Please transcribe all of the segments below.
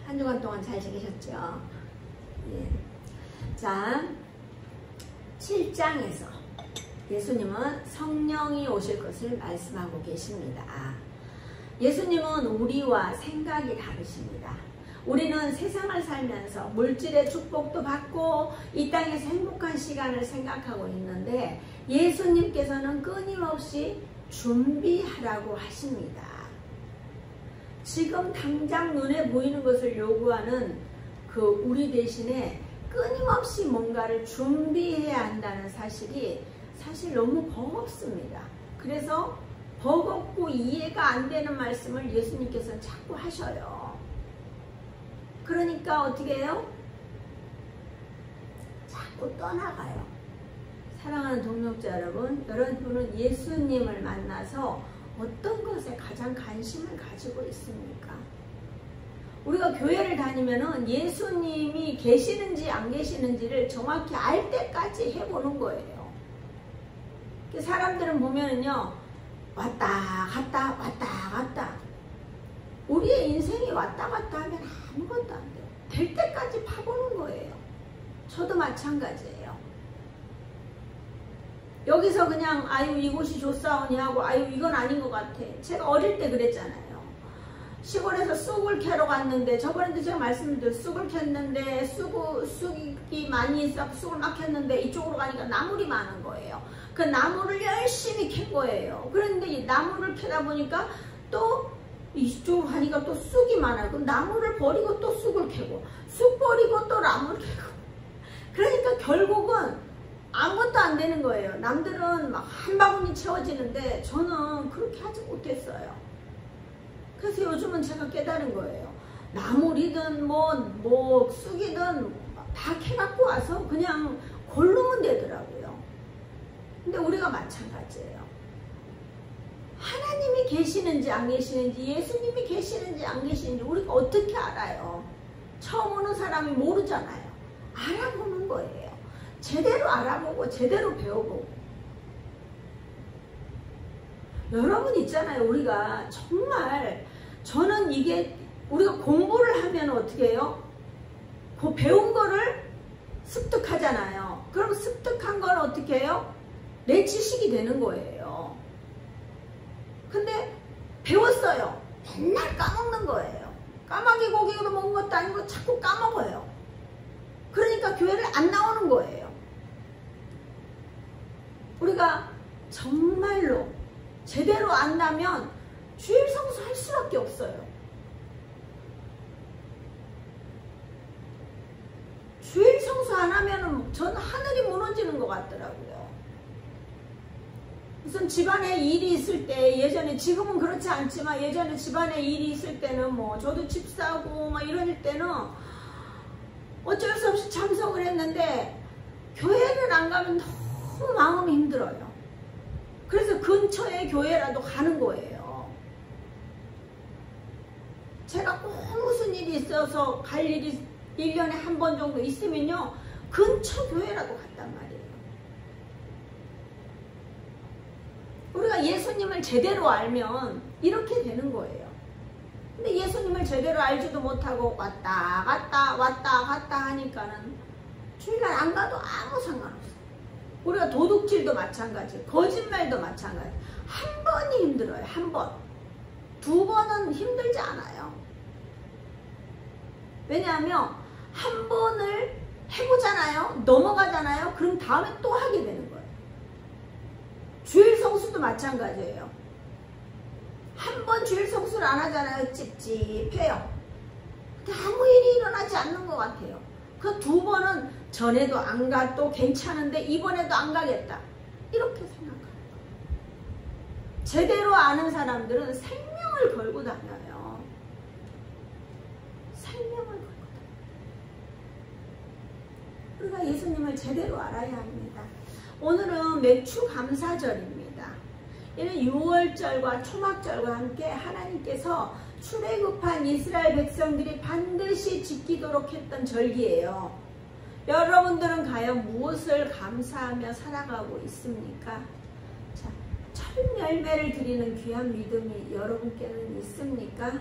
한 주간 동안 잘 지내셨죠? 예. 자, 7장에서 예수님은 성령이 오실 것을 말씀하고 계십니다. 예수님은 우리와 생각이 다르십니다. 우리는 세상을 살면서 물질의 축복도 받고 이 땅에서 행복한 시간을 생각하고 있는데 예수님께서는 끊임없이 준비하라고 하십니다. 지금 당장 눈에 보이는 것을 요구하는 그 우리 대신에 끊임없이 뭔가를 준비해야 한다는 사실이 사실 너무 버겁습니다. 그래서 버겁고 이해가 안 되는 말씀을 예수님께서는 자꾸 하셔요. 그러니까 어떻게 해요? 자꾸 떠나가요. 사랑하는 동역자 여러분, 여러분은 예수님을 만나서 어떤 것에 가장 관심을 가지고 있습니까? 우리가 교회를 다니면은 예수님이 계시는지 안 계시는지를 정확히 알 때까지 해보는 거예요. 사람들은 보면은요, 왔다 갔다 왔다 갔다. 우리의 인생이 왔다 갔다 하면 아무것도 안 돼요. 될 때까지 파보는 거예요. 저도 마찬가지예요. 여기서 그냥 아유 이곳이 좋사오니 하고 아유 이건 아닌 것 같아. 제가 어릴 때 그랬잖아요. 시골에서 쑥을 캐러 갔는데 저번에도 제가 말씀드렸어요. 쑥을 캤는데 쑥이 많이 있어 쑥을 막 캤는데 이쪽으로 가니까 나물이 많은 거예요. 그 나물을 열심히 캔 거예요. 그런데 이 나물을 캐다 보니까 또 이쪽으로 가니까 또 쑥이 많아요. 그럼 나물을 버리고 또 쑥을 캐고 쑥 버리고 또 나물 캐고 그러니까 결국은 아무것도 안 되는 거예요. 남들은 막 한 바구니 채워지는데 저는 그렇게 하지 못했어요. 그래서 요즘은 제가 깨달은 거예요. 나물이든 뭐 쑥이든 다 캐갖고 와서 그냥 고르면 되더라고요. 근데 우리가 마찬가지예요. 하나님이 계시는지 안 계시는지 예수님이 계시는지 안 계시는지 우리가 어떻게 알아요? 처음 오는 사람이 모르잖아요. 알아보는 거예요. 제대로 알아보고 제대로 배워보고. 여러분 있잖아요. 우리가 정말 저는 이게 우리가 공부를 하면 어떻게 해요? 그 배운 거를 습득하잖아요. 그럼 습득한 건 어떻게 해요? 내 지식이 되는 거예요. 근데 배웠어요. 맨날 까먹는 거예요. 까마귀 고기로 먹은 것도 아니고 자꾸 까먹어요. 그러니까 교회를 안 나오는 거예요. 우리가 정말로 제대로 안다면 주일 성수 할 수밖에 없어요. 주일 성수 안 하면은 저는 하늘이 무너지는 것 같더라고요. 무슨 집안에 일이 있을 때 예전에 지금은 그렇지 않지만 예전에 집안에 일이 있을 때는 뭐 저도 집 사고 막 이럴 때는 어쩔 수 없이 참석을 했는데 교회를 안 가면 너무 마음이 힘들어요. 그래서 근처에 교회라도 가는 거예요. 제가 꼭 무슨 일이 있어서 갈 일이 1년에 한 번 정도 있으면요. 근처 교회라도 갔단 말이에요. 우리가 예수님을 제대로 알면 이렇게 되는 거예요. 근데 예수님을 제대로 알지도 못하고 왔다 갔다 하니까는 주일날 안 가도 아무 상관없어요. 우리가 도둑질도 마찬가지, 거짓말도 마찬가지. 한 번이 힘들어요. 한 번. 두 번은 힘들지 않아요. 왜냐하면 한 번을 해보잖아요. 넘어가잖아요. 그럼 다음에 또 하게 되는 거예요. 주일 성수도 마찬가지예요. 한 번 주일 성수를 안 하잖아요. 찝찝해요. 근데 아무 일이 일어나지 않는 것 같아요. 그 두 번은 전에도 안 가 또 괜찮은데 이번에도 안 가겠다. 이렇게 생각하는 거예요. 제대로 아는 사람들은 생명을 걸고 다녀요. 생명을 걸고 다녀요. 우리가 예수님을 제대로 알아야 합니다. 오늘은 맥주 감사절입니다. 이는 6월절과 초막절과 함께 하나님께서 출애굽한 이스라엘 백성들이 반드시 지키도록 했던 절기예요. 여러분들은 과연 무엇을 감사하며 살아가고 있습니까? 자, 첫 열매를 드리는 귀한 믿음이 여러분께는 있습니까?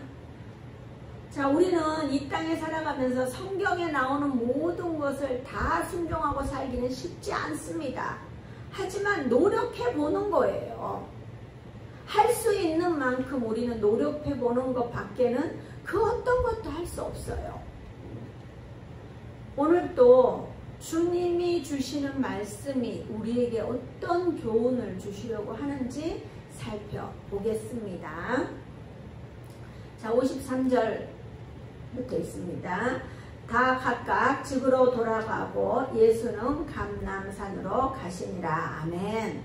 자, 우리는 이 땅에 살아가면서 성경에 나오는 모든 것을 다 순종하고 살기는 쉽지 않습니다. 하지만 노력해 보는 거예요. 할 수 있는 만큼 우리는 노력해 보는 것 밖에는 그 어떤 것도 할 수 없어요. 오늘 또 주님이 주시는 말씀이 우리에게 어떤 교훈을 주시려고 하는지 살펴보겠습니다. 자, 53절부터 있습니다. 다 각각 집으로 돌아가고 예수는 감람산으로 가시니라. 아멘.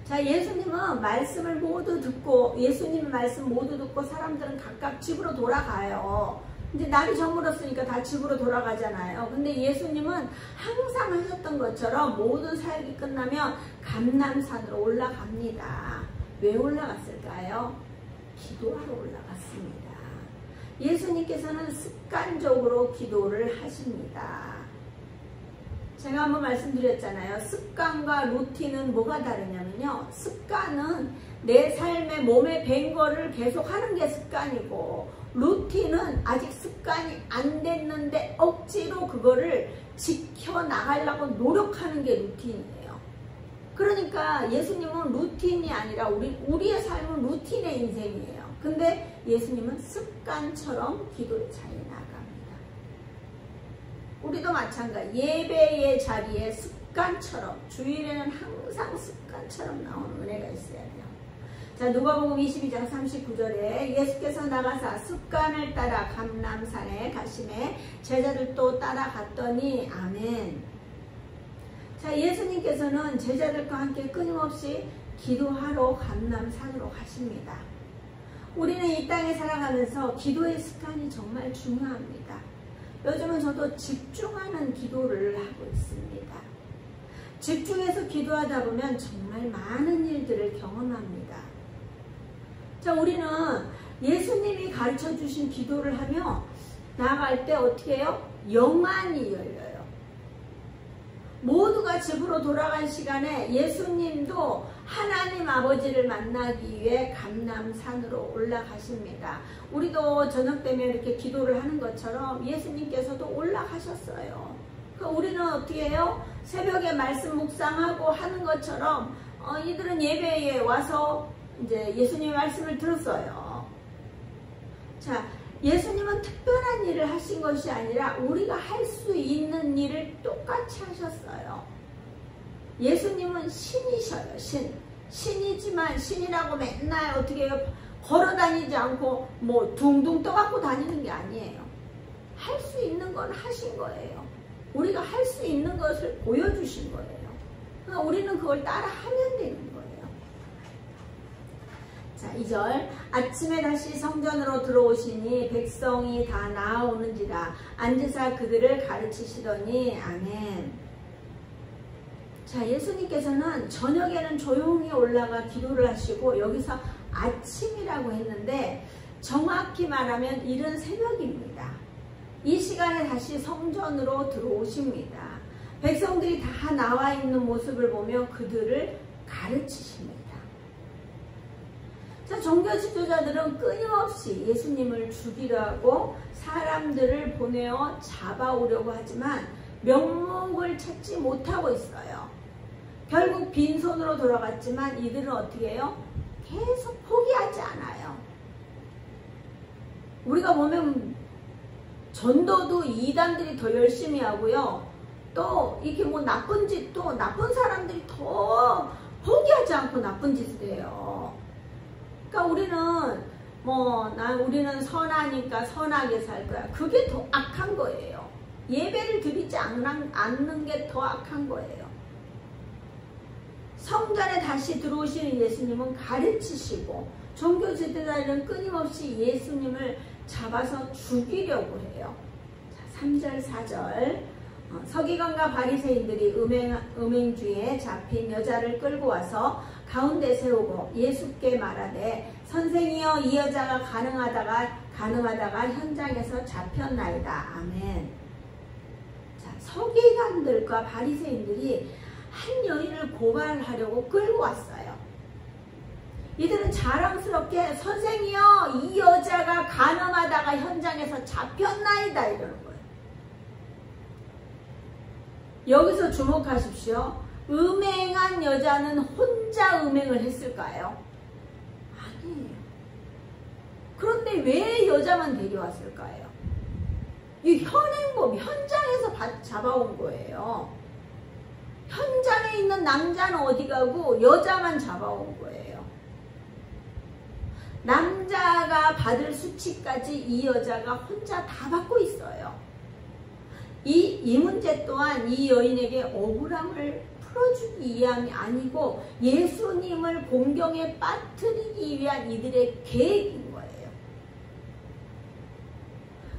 자, 예수님은 말씀을 모두 듣고, 예수님의 말씀 모두 듣고 사람들은 각각 집으로 돌아가요. 근데 날이 저물었으니까 다 집으로 돌아가잖아요. 근데 예수님은 항상 하셨던 것처럼 모든 사역이 끝나면 감람산으로 올라갑니다. 왜 올라갔을까요? 기도하러 올라갔습니다. 예수님께서는 습관적으로 기도를 하십니다. 제가 한번 말씀드렸잖아요. 습관과 루틴은 뭐가 다르냐면요. 습관은 내 삶에 몸에 밴 거를 계속 하는 게 습관이고, 루틴은 아직 습관이 안 됐는데 억지로 그거를 지켜나가려고 노력하는 게 루틴이에요. 그러니까 예수님은 루틴이 아니라 우리의 삶은 루틴의 인생이에요. 근데 예수님은 습관처럼 기도를 잘 나갑니다. 우리도 마찬가지. 예배의 자리에 습관처럼, 주일에는 항상 습관처럼 나오는 은혜가 있어야 돼요. 자, 누가복음 22장 39절에 예수께서 나가사 습관을 따라 감람산에 가시매 제자들도 따라갔더니. 아멘. 자, 예수님께서는 제자들과 함께 끊임없이 기도하러 감람산으로 가십니다. 우리는 이 땅에 살아가면서 기도의 습관이 정말 중요합니다. 요즘은 저도 집중하는 기도를 하고 있습니다. 집중해서 기도하다 보면 정말 많은 일들을 경험합니다. 자, 우리는 예수님이 가르쳐 주신 기도를 하며 나아갈 때 어떻게 해요? 영안이 열려요. 모두가 집으로 돌아간 시간에 예수님도 하나님 아버지를 만나기 위해 감람산으로 올라가십니다. 우리도 저녁 되면 이렇게 기도를 하는 것처럼 예수님께서도 올라가셨어요. 우리는 어떻게 해요? 새벽에 말씀 묵상하고 하는 것처럼 이들은 예배에 와서 이제 예수님의 말씀을 들었어요. 자, 예수님은 특별한 일을 하신 것이 아니라 우리가 할 수 있는 일을 똑같이 하셨어요. 예수님은 신이셔요. 신이지만 신이라고 맨날 어떻게 해요? 걸어 다니지 않고 뭐 둥둥 떠갖고 다니는 게 아니에요. 할 수 있는 건 하신 거예요. 우리가 할 수 있는 것을 보여주신 거예요. 그러니까 우리는 그걸 따라 하면 되는 거예요. 자, 2절. 아침에 다시 성전으로 들어오시니 백성이 다 나아오는지라 앉으사 그들을 가르치시더니. 아멘. 자, 예수님께서는 저녁에는 조용히 올라가 기도를 하시고 여기서 아침이라고 했는데 정확히 말하면 이른 새벽입니다. 이 시간에 다시 성전으로 들어오십니다. 백성들이 다 나와 있는 모습을 보며 그들을 가르치십니다. 자, 종교 지도자들은 끊임없이 예수님을 죽이려 하고 사람들을 보내어 잡아오려고 하지만 명목을 찾지 못하고 있어요. 결국 빈손으로 돌아갔지만 이들은 어떻게 해요? 계속 포기하지 않아요. 우리가 보면 전도도 이단들이 더 열심히 하고요. 또 이렇게 뭐 나쁜 짓도 나쁜 사람들이 더 포기하지 않고 나쁜 짓을 해요. 그러니까 우리는 선하니까 선하게 살 거야. 그게 더 악한 거예요. 예배를 드리지 않는 게 더 악한 거예요. 성전에 다시 들어오시는 예수님은 가르치시고 종교 지도자들은 끊임없이 예수님을 잡아서 죽이려고 해요. 자, 3절 4절. 서기관과 바리새인들이 음행주의에 잡힌 여자를 끌고 와서 가운데 세우고 예수께 말하되 선생이여 이 여자가 가늠하다가 현장에서 잡혔나이다. 아멘. 자, 서기관들과 바리새인들이 한 여인을 고발하려고 끌고 왔어요. 이들은 자랑스럽게 선생이여 이 여자가 간음하다가 현장에서 잡혔나이다 이러는 거예요. 여기서 주목하십시오. 음행한 여자는 혼자 음행을 했을까요? 아니에요. 그런데 왜 여자만 데려왔을까요? 이 현행범, 현장에서 잡아온 거예요. 현장에 있는 남자는 어디 가고 여자만 잡아온 거예요. 남자가 받을 수치까지 이 여자가 혼자 다 받고 있어요. 이 문제 또한 이 여인에게 억울함을 풀어주기 위함이 아니고 예수님을 공경에 빠뜨리기 위한 이들의 계획인 거예요.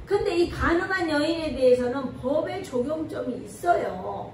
근데 이 간음한 여인에 대해서는 법의 적용점이 있어요.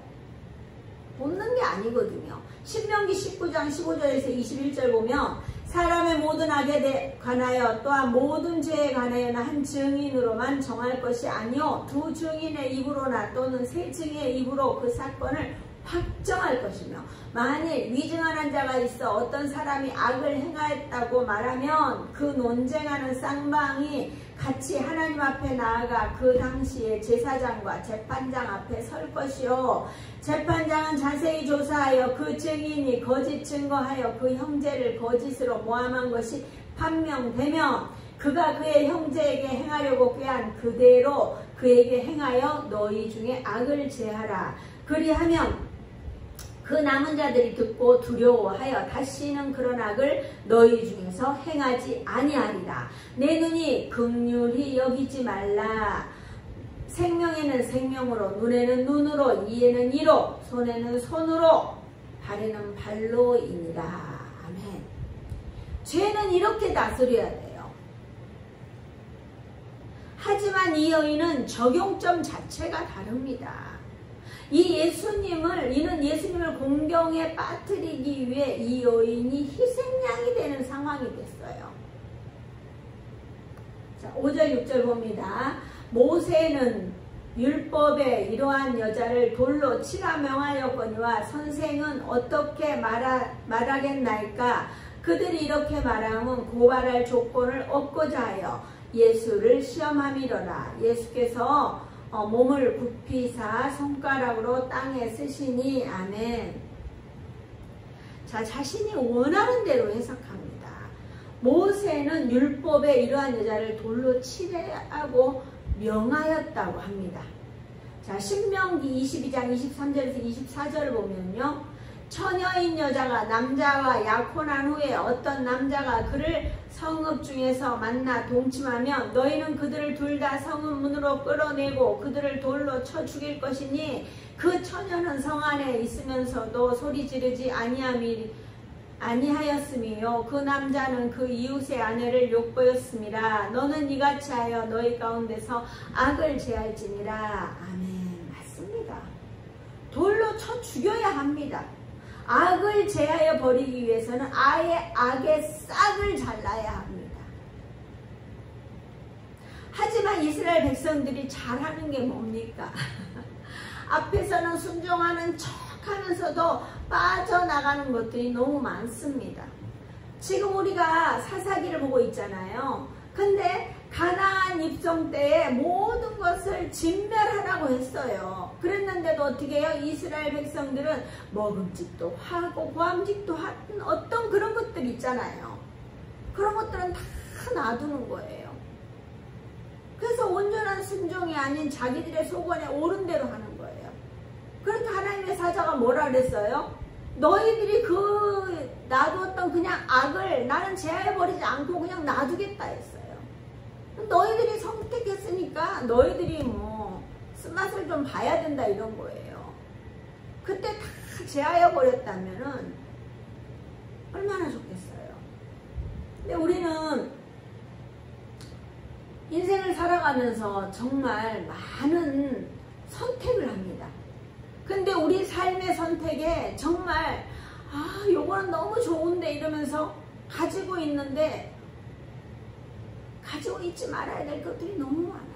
없는 게 아니거든요. 신명기 19장 15절에서 21절 보면 사람의 모든 악에 관하여 또한 모든 죄에 관하여는 한 증인으로만 정할 것이 아니요 두 증인의 입으로나 또는 세 증인의 입으로 그 사건을 확정할 것이며 만일 위증하는 자가 있어 어떤 사람이 악을 행하였다고 말하면 그 논쟁하는 쌍방이 같이 하나님 앞에 나아가 그 당시에 제사장과 재판장 앞에 설 것이요 재판장은 자세히 조사하여 그 증인이 거짓 증거하여 그 형제를 거짓으로 모함한 것이 판명되면 그가 그의 형제에게 행하려고 꾀한 그대로 그에게 행하여 너희 중에 악을 제하라. 그리하면 그 남은 자들이 듣고 두려워하여 다시는 그런 악을 너희 중에서 행하지 아니하리라. 내 눈이 긍휼히 여기지 말라. 생명에는 생명으로, 눈에는 눈으로, 이에는 이로, 손에는 손으로, 발에는 발로이니라. 아멘. 죄는 이렇게 다스려야 돼요. 하지만 이 여인은 적용점 자체가 다릅니다. 이는 예수님을 공경에 빠뜨리기 위해 이 여인이 희생양이 되는 상황이 됐어요. 자, 5절 6절 봅니다. 모세는 율법에 이러한 여자를 돌로 치라 명하였거니와 선생은 어떻게 말하겠나이까? 그들이 이렇게 말하면 고발할 조건을 얻고자 하여 예수를 시험함이로라. 예수께서 몸을 굽히사 손가락으로 땅에 쓰시니 아멘. 자, 자신이 원하는 대로 해석합니다. 모세는 율법에 이러한 여자를 돌로 치라고 명하였다고 합니다. 자, 신명기 22장 23절에서 24절을 보면요. 처녀인 여자가 남자와 약혼한 후에 어떤 남자가 그를 성읍 중에서 만나 동침하면 너희는 그들을 둘 다 성읍 문으로 끌어내고 그들을 돌로 쳐 죽일 것이니 그 처녀는 성 안에 있으면서도 소리 지르지 아니하였으며 그 남자는 그 이웃의 아내를 욕보였습니다. 너는 이같이 하여 너희 가운데서 악을 제할지니라. 아멘. 맞습니다. 돌로 쳐 죽여야 합니다. 악을 제하여 버리기 위해서는 아예 악의 싹을 잘라야 합니다. 하지만 이스라엘 백성들이 잘하는 게 뭡니까? 앞에서는 순종하는 척 하면서도 빠져나가는 것들이 너무 많습니다. 지금 우리가 사사기를 보고 있잖아요. 근데 가나안 입성 때에 모든 것을 진멸하라고 했어요. 그랬는데도 어떻게 해요? 이스라엘 백성들은 먹음직도 하고 보암직도 하는 어떤 그런 것들 있잖아요. 그런 것들은 다 놔두는 거예요. 그래서 온전한 순종이 아닌 자기들의 속원에 옳은 대로 하는 거예요. 그러니까 하나님의 사자가 뭐라 그랬어요? 너희들이 놔두었던 그냥 악을 나는 제하해버리지 않고 그냥 놔두겠다 했어요. 너희들이 선택했으니까 너희들이 뭐 쓴맛을 좀 봐야 된다 이런 거예요. 그때 다 제하여 버렸다면은 얼마나 좋겠어요. 근데 우리는 인생을 살아가면서 정말 많은 선택을 합니다. 근데 우리 삶의 선택에 정말 요거는 너무 좋은데 이러면서 가지고 있는데 가지고 있지 말아야 될 것들이 너무 많아요.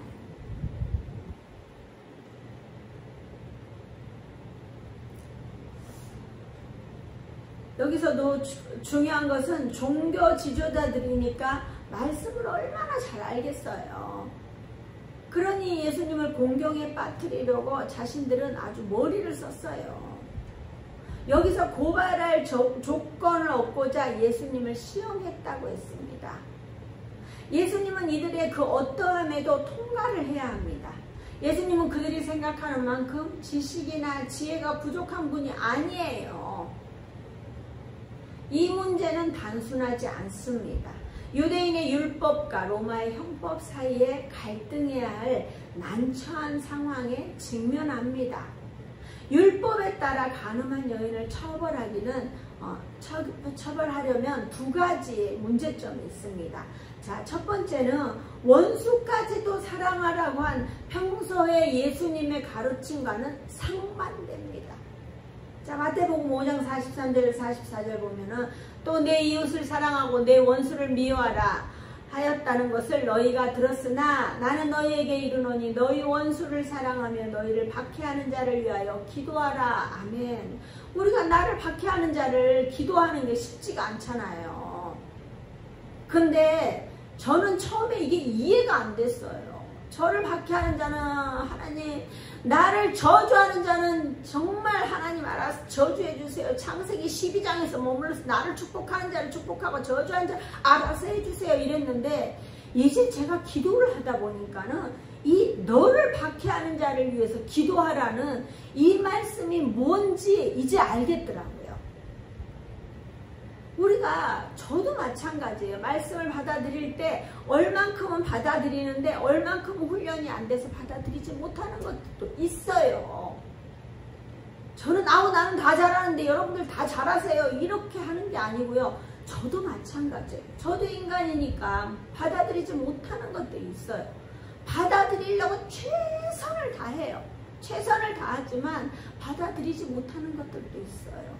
여기서도 중요한 것은 종교 지도자들이니까 말씀을 얼마나 잘 알겠어요. 그러니 예수님을 공경에 빠뜨리려고 자신들은 아주 머리를 썼어요. 여기서 고발할 조건을 얻고자 예수님을 시험했다고 했습니다. 예수님은 이들의 그 어떠함에도 통과를 해야 합니다. 예수님은 그들이 생각하는 만큼 지식이나 지혜가 부족한 분이 아니에요. 이 문제는 단순하지 않습니다. 유대인의 율법과 로마의 형법 사이에 갈등해야 할 난처한 상황에 직면합니다. 율법에 따라 간음한 여인을 처벌하려면 두 가지 문제점이 있습니다. 자, 첫 번째는 원수까지도 사랑하라고 한 평소의 예수님의 가르침과는 상반됩니다. 자, 마태복음 5장 43절 44절 보면은 또 내 이웃을 사랑하고 내 원수를 미워하라 하였다는 것을 너희가 들었으나 나는 너희에게 이르노니 너희 원수를 사랑하며 너희를 박해하는 자를 위하여 기도하라. 아멘. 우리가 나를 박해하는 자를 기도하는 게 쉽지가 않잖아요. 근데 저는 처음에 이게 이해가 안 됐어요. 저를 박해하는 자는 하나님, 나를 저주하는 자는 정말 하나님 알아서 저주해 주세요. 창세기 12장에서 머물러서 나를 축복하는 자를 축복하고 저주하는 자를 알아서 해주세요 이랬는데, 이제 제가 기도를 하다 보니까는 이 너를 박해하는 자를 위해서 기도하라는 이 말씀이 뭔지 이제 알겠더라고요. 우리가, 저도 마찬가지예요. 말씀을 받아들일 때 얼만큼은 받아들이는데 얼만큼은 훈련이 안 돼서 받아들이지 못하는 것도 있어요. 저는 나는 다 잘하는데 여러분들 다 잘하세요 이렇게 하는 게 아니고요. 저도 마찬가지예요. 저도 인간이니까 받아들이지 못하는 것도 있어요. 받아들이려고 최선을 다해요. 최선을 다하지만 받아들이지 못하는 것들도 있어요.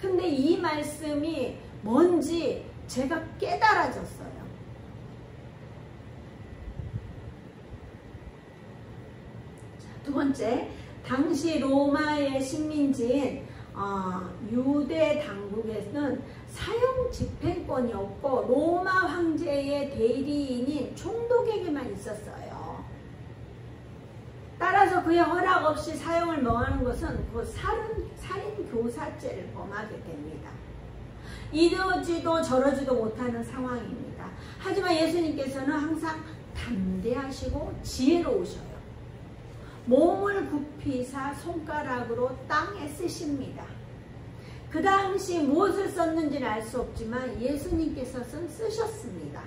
근데 이 말씀이 뭔지 제가 깨달아졌어요. 두 번째, 당시 로마의 식민지인 유대 당국에는 사형 집행권이 없고 로마 황제의 대리인인 총독에게만 있었어요. 따라서 그의 허락 없이 사형을 명하는 것은 그 살인 교사죄를 범하게 됩니다. 이러지도 저러지도 못하는 상황입니다. 하지만 예수님께서는 항상 담대하시고 지혜로우셔요. 몸을 굽히사 손가락으로 땅에 쓰십니다. 그 당시 무엇을 썼는지는 알 수 없지만 예수님께서 쓰셨습니다.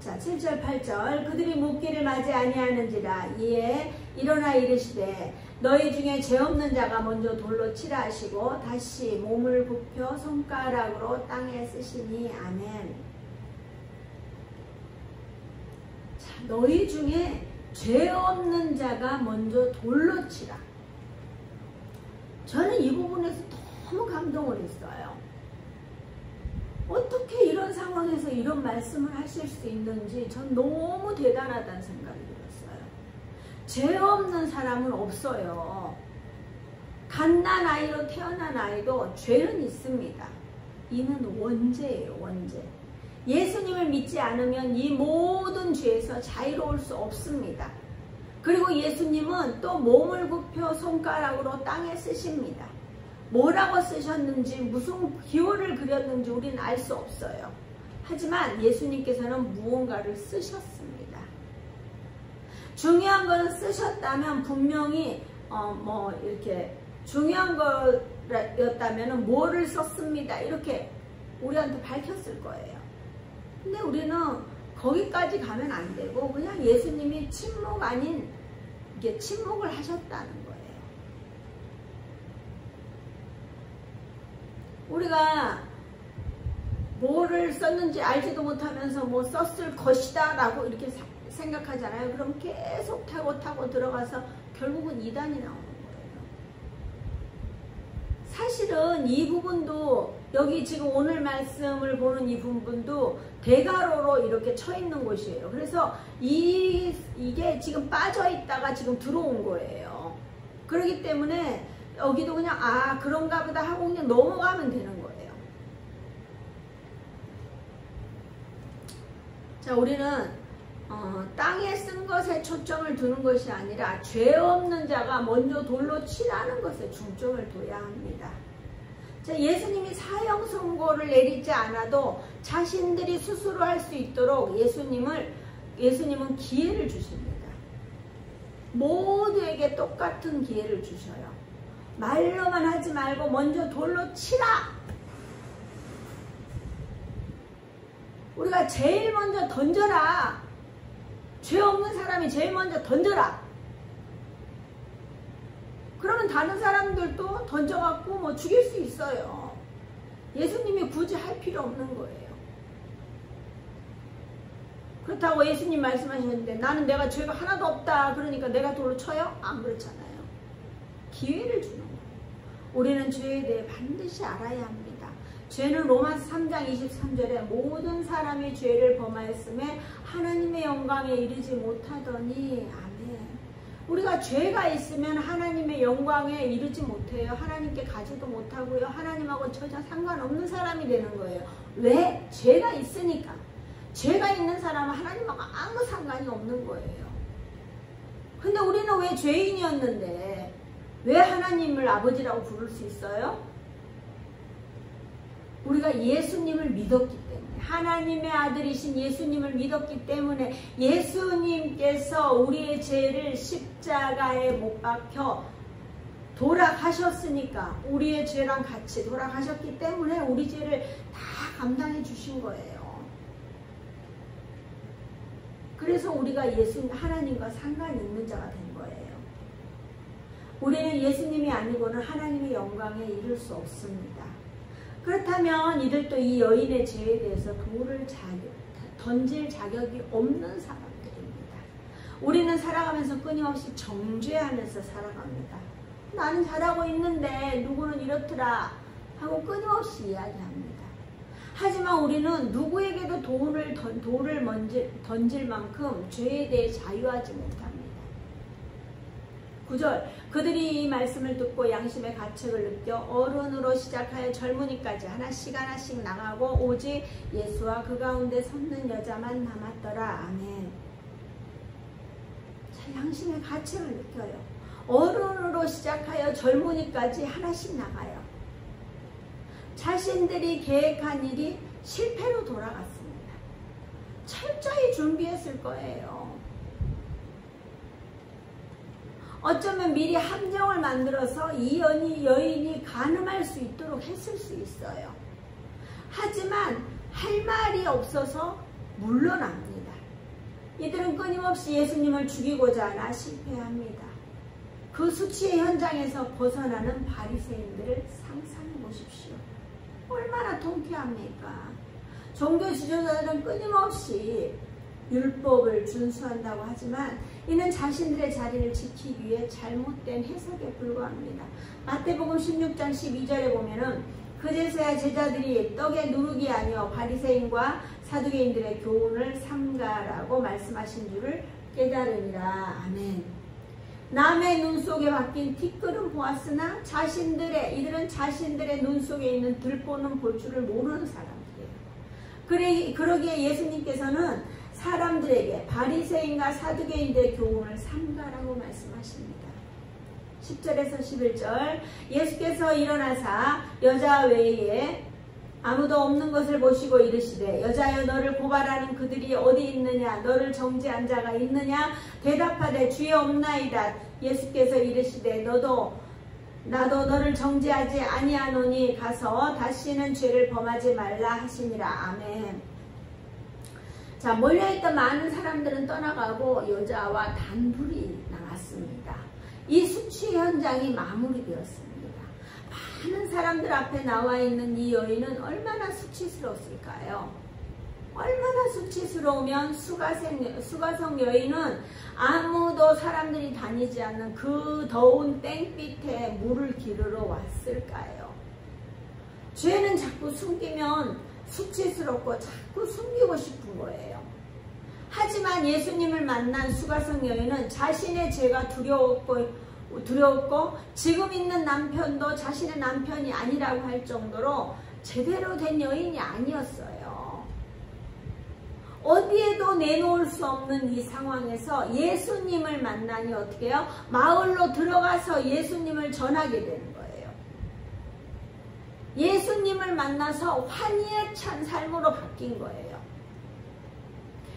자, 7절 8절 그들이 묻기를 맞이 아니하는지라. 이에 일어나 이르시되 너희 중에 죄 없는 자가 먼저 돌로 치라 하시고 다시 몸을 굽혀 손가락으로 땅에 쓰시니. 아멘. 자, 너희 중에 죄 없는 자가 먼저 돌로 치라. 저는 이 부분에서 너무 감동을 했어요. 어떻게 이런 상황에서 이런 말씀을 하실 수 있는지 전 너무 대단하다는 생각이 들었어요. 죄 없는 사람은 없어요. 갓난 아이로 태어난 아이도 죄는 있습니다. 이는 원죄예요, 원죄. 예수님을 믿지 않으면 이 모든 죄에서 자유로울 수 없습니다. 그리고 예수님은 또 몸을 굽혀 손가락으로 땅에 쓰십니다. 뭐라고 쓰셨는지 무슨 기호를 그렸는지 우리는 알 수 없어요. 하지만 예수님께서는 무언가를 쓰셨습니다. 중요한 거는 쓰셨다면 분명히 이렇게 중요한 거였다면 뭐를 썼습니다 이렇게 우리한테 밝혔을 거예요. 근데 우리는 거기까지 가면 안 되고 그냥 예수님이 침묵 아닌 이게 침묵을 하셨다는 거예요. 우리가 뭐를 썼는지 알지도 못하면서 뭐 썼을 것이다 라고 이렇게 생각하잖아요. 그럼 계속 타고 들어가서 결국은 이단이 나오는 거예요. 사실은 이 부분도 여기 지금 오늘 말씀을 보는 이 부분도 대가로로 이렇게 쳐 있는 곳이에요. 그래서 이게 지금 빠져 있다가 지금 들어온 거예요. 그렇기 때문에 여기도 그냥 아 그런가 보다 하고 그냥 넘어가면 되는 거예요. 자, 우리는 땅에 쓴 것에 초점을 두는 것이 아니라 죄 없는 자가 먼저 돌로 치라는 것에 중점을 둬야 합니다. 자, 예수님이 사형 선고를 내리지 않아도 자신들이 스스로 할 수 있도록 예수님은 기회를 주십니다. 모두에게 똑같은 기회를 주셔요. 말로만 하지 말고 먼저 돌로 치라. 우리가 제일 먼저 던져라. 죄 없는 사람이 제일 먼저 던져라. 그러면 다른 사람들도 던져갖고 뭐 죽일 수 있어요. 예수님이 굳이 할 필요 없는 거예요. 그렇다고 예수님 말씀하셨는데 나는 내가 죄가 하나도 없다 그러니까 내가 돌로 쳐요? 안 그렇잖아요. 기회를 주는 거예요. 우리는 죄에 대해 반드시 알아야 합니다. 죄는 로마서 3장 23절에 모든 사람이 죄를 범하였음에 하나님의 영광에 이르지 못하더니 아멘. 우리가 죄가 있으면 하나님의 영광에 이르지 못해요. 하나님께 가지도 못하고요. 하나님하고 전혀 상관없는 사람이 되는 거예요. 왜? 죄가 있으니까. 죄가 있는 사람은 하나님하고 아무 상관이 없는 거예요. 근데 우리는 왜 죄인이었는데 왜 하나님을 아버지라고 부를 수 있어요? 우리가 예수님을 믿었기 때문에, 하나님의 아들이신 예수님을 믿었기 때문에 예수님께서 우리의 죄를 십자가에 못 박혀 돌아가셨으니까 우리의 죄랑 같이 돌아가셨기 때문에 우리 죄를 다 감당해 주신 거예요. 그래서 우리가 하나님과 상관이 있는 자가 된 거예요. 우리는 예수님이 아니고는 하나님의 영광에 이를 수 없습니다. 그렇다면 이들도 이 여인의 죄에 대해서 돌을 던질 자격이 없는 사람들입니다. 우리는 살아가면서 끊임없이 정죄하면서 살아갑니다. 나는 잘하고 있는데 누구는 이렇더라 하고 끊임없이 이야기합니다. 하지만 우리는 누구에게도 돌을 던질 만큼 죄에 대해 자유하지 못합니다. 9절 그들이 이 말씀을 듣고 양심의 가책을 느껴 어른으로 시작하여 젊은이까지 하나씩 나가고 오직 예수와 그 가운데 섰는 여자만 남았더라. 아멘. 자, 양심의 가책을 느껴요. 어른으로 시작하여 젊은이까지 하나씩 나가요. 자신들이 계획한 일이 실패로 돌아갔습니다. 철저히 준비했을 거예요. 어쩌면 미리 함정을 만들어서 이 여인이 간음할 수 있도록 했을 수 있어요. 하지만 할 말이 없어서 물러납니다. 이들은 끊임없이 예수님을 죽이고자 하나 실패합니다. 그 수치의 현장에서 벗어나는 바리새인들을 상상해 보십시오. 얼마나 통쾌합니까? 종교 지도자들은 끊임없이 율법을 준수한다고 하지만 이는 자신들의 자리를 지키기 위해 잘못된 해석에 불과합니다. 마태복음 16장 12절에 보면은 그제서야 제자들이 떡에 누룩이 아니여 바리새인과 사두개인들의 교훈을 삼가라고 말씀하신 줄을 깨달으니라. 아멘. 남의 눈 속에 박힌 티끌은 보았으나 이들은 자신들의 눈 속에 있는 들보는 볼 줄을 모르는 사람들이에요. 그러기에 예수님께서는 사람들에게 바리새인과 사두개인들의 교훈을 삼가라고 말씀하십니다. 10절에서 11절 예수께서 일어나사 여자 외에 아무도 없는 것을 보시고 이르시되 여자여 너를 고발하는 그들이 어디 있느냐 너를 정죄한 자가 있느냐 대답하되 주여 없나이다. 예수께서 이르시되 나도 너를 정죄하지 아니하노니 가서 다시는 죄를 범하지 말라 하시니라. 아멘. 자, 몰려있던 많은 사람들은 떠나가고 여자와 단둘이 남았습니다. 이 수치 현장이 마무리되었습니다. 많은 사람들 앞에 나와 있는 이 여인은 얼마나 수치스러웠을까요? 얼마나 수치스러우면 수가성 여인은 아무도 사람들이 다니지 않는 그 더운 땡빛에 물을 기르러 왔을까요? 죄는 자꾸 숨기면 수치스럽고 자꾸 숨기고 싶은 거예요. 하지만 예수님을 만난 수가성 여인은 자신의 죄가 두려웠고 두려웠고 지금 있는 남편도 자신의 남편이 아니라고 할 정도로 제대로 된 여인이 아니었어요. 어디에도 내놓을 수 없는 이 상황에서 예수님을 만나니 어떻게 해요? 마을로 들어가서 예수님을 전하게 되는 거예요. 예수님을 만나서 환희에 찬 삶으로 바뀐 거예요.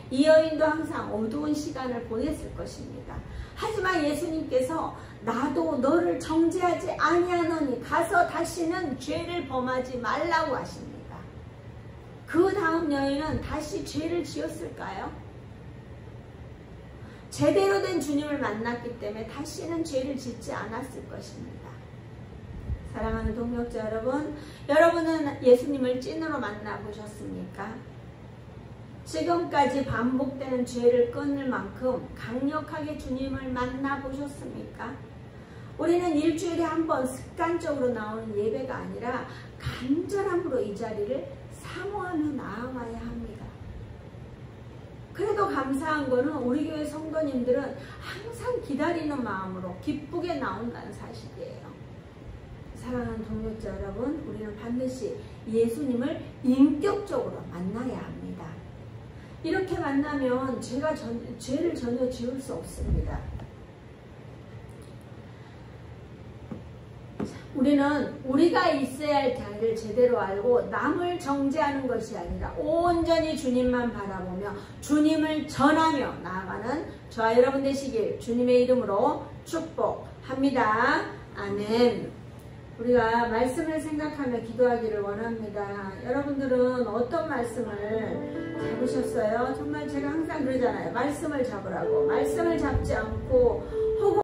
이 여인도 항상 어두운 시간을 보냈을 것입니다. 하지만 예수님께서 나도 너를 정죄하지 아니하노니 가서 다시는 죄를 범하지 말라고 하십니다. 그 다음 여인은 다시 죄를 지었을까요? 제대로 된 주님을 만났기 때문에 다시는 죄를 짓지 않았을 것입니다. 사랑하는 동역자 여러분, 여러분은 예수님을 찐으로 만나보셨습니까? 지금까지 반복되는 죄를 끊을 만큼 강력하게 주님을 만나보셨습니까? 우리는 일주일에 한 번 습관적으로 나오는 예배가 아니라 간절함으로 이 자리를 사모하며 나아가야 합니다. 그래도 감사한 거는 우리 교회 성도님들은 항상 기다리는 마음으로 기쁘게 나온다는 사실이에요. 사랑하는 동역자 여러분, 우리는 반드시 예수님을 인격적으로 만나야 합니다. 이렇게 만나면 죄를 전혀 지을 수 없습니다. 우리는 우리가 있어야 할 자리를 제대로 알고 남을 정죄하는 것이 아니라 온전히 주님만 바라보며 주님을 전하며 나아가는 저와 여러분 되시길 주님의 이름으로 축복합니다. 아멘. 우리가 말씀을 생각하며 기도하기를 원합니다. 여러분들은 어떤 말씀을 잡으셨어요? 정말 제가 항상 그러잖아요. 말씀을 잡으라고. 말씀을 잡지 않고